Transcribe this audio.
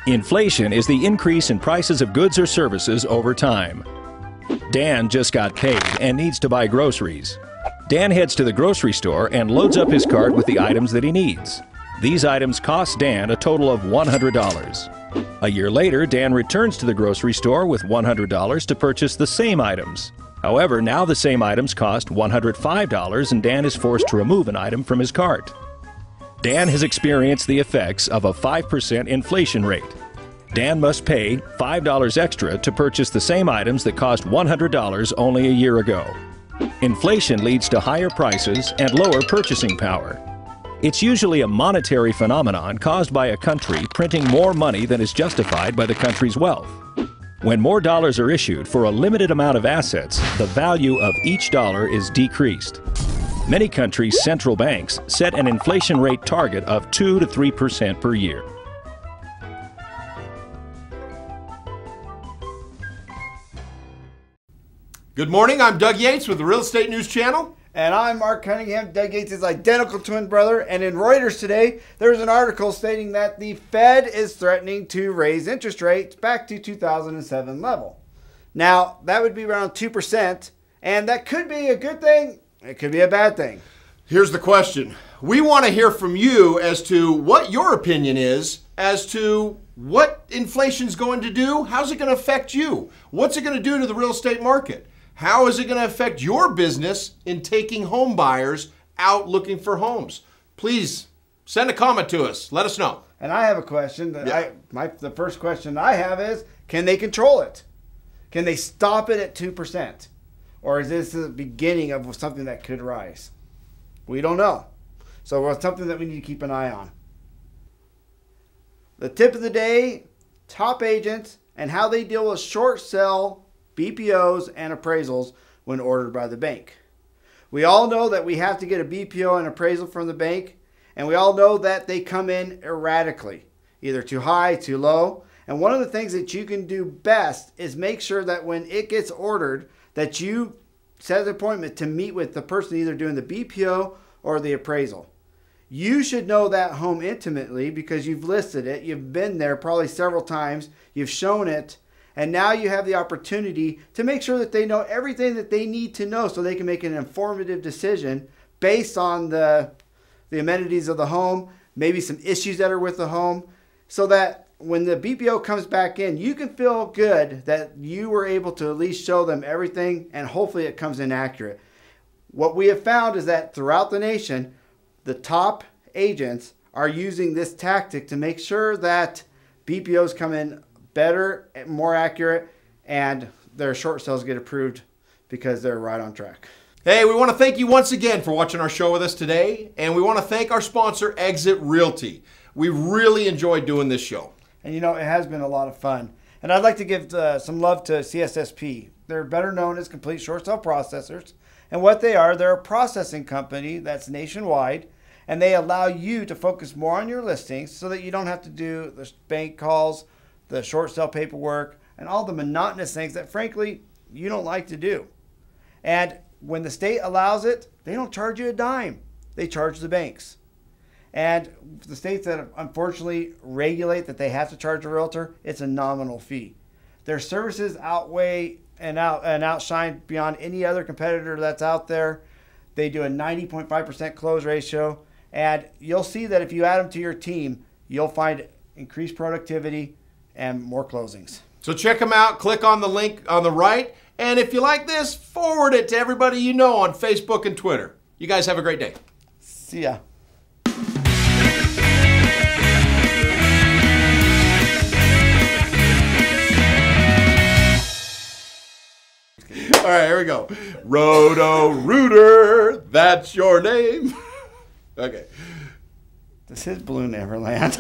Inflation is the increase in prices of goods or services over time. Dan just got paid and needs to buy groceries. Dan heads to the grocery store and loads up his cart with the items that he needs. These items cost Dan a total of $100. A year later, Dan returns to the grocery store with $100 to purchase the same items. However, now the same items cost $105 and Dan is forced to remove an item from his cart. Dan has experienced the effects of a 5% inflation rate. Dan must pay $5 extra to purchase the same items that cost $100 only a year ago. Inflation leads to higher prices and lower purchasing power. It's usually a monetary phenomenon caused by a country printing more money than is justified by the country's wealth. When more dollars are issued for a limited amount of assets, the value of each dollar is decreased. Many countries' central banks set an inflation rate target of 2 to 3% per year. Good morning, I'm Doug Yates with the Real Estate News Channel. And I'm Mark Cunningham, Doug Yates' identical twin brother. And in Reuters today, there's an article stating that the Fed is threatening to raise interest rates back to 2007 level. Now, that would be around 2%, and that could be a good thing. It could be a bad thing. Here's the question. We want to hear from you as to what your opinion is as to what inflation's going to do. How's it going to affect you? What's it going to do to the real estate market? How is it going to affect your business in taking home buyers out looking for homes? Please send a comment to us. Let us know. And I have a question. The first question I have is, can they control it? Can they stop it at 2%? Or is this the beginning of something that could rise? We don't know. So it's something that we need to keep an eye on. The tip of the day, top agents and how they deal with short sell, BPOs, and appraisals when ordered by the bank. We all know that we have to get a BPO and appraisal from the bank, and we all know that they come in erratically, either too high, too low. And one of the things that you can do best is make sure that when it gets ordered, that you set an appointment to meet with the person either doing the BPO or the appraisal. You should know that home intimately because you've listed it, you've been there probably several times, you've shown it, and now you have the opportunity to make sure that they know everything that they need to know so they can make an informative decision based on the amenities of the home, maybe some issues that are with the home, so that when the BPO comes back in, you can feel good that you were able to at least show them everything, and hopefully it comes in accurate. What we have found is that throughout the nation, the top agents are using this tactic to make sure that BPOs come in better, more accurate, and their short sales get approved because they're right on track. Hey, we want to thank you once again for watching our show with us today, and we want to thank our sponsor, Exit Realty. We really enjoyed doing this show. And you know, it has been a lot of fun. And I'd like to give some love to CSSP. They're better known as Complete Short Sale Processors. And what they are, they're a processing company that's nationwide. And they allow you to focus more on your listings so that you don't have to do the bank calls, the short sale paperwork, and all the monotonous things that, frankly, you don't like to do. And when the state allows it, they don't charge you a dime. They charge the banks. And the states that unfortunately regulate that they have to charge a realtor, it's a nominal fee. Their services outweigh and outshine beyond any other competitor that's out there. They do a 90.5% close ratio. And you'll see that if you add them to your team, you'll find increased productivity and more closings. So check them out. Click on the link on the right. And if you like this, forward it to everybody you know on Facebook and Twitter. You guys have a great day. See ya. All right, here we go. Roto-Rooter, that's your name. Okay. This is Blue Neverland.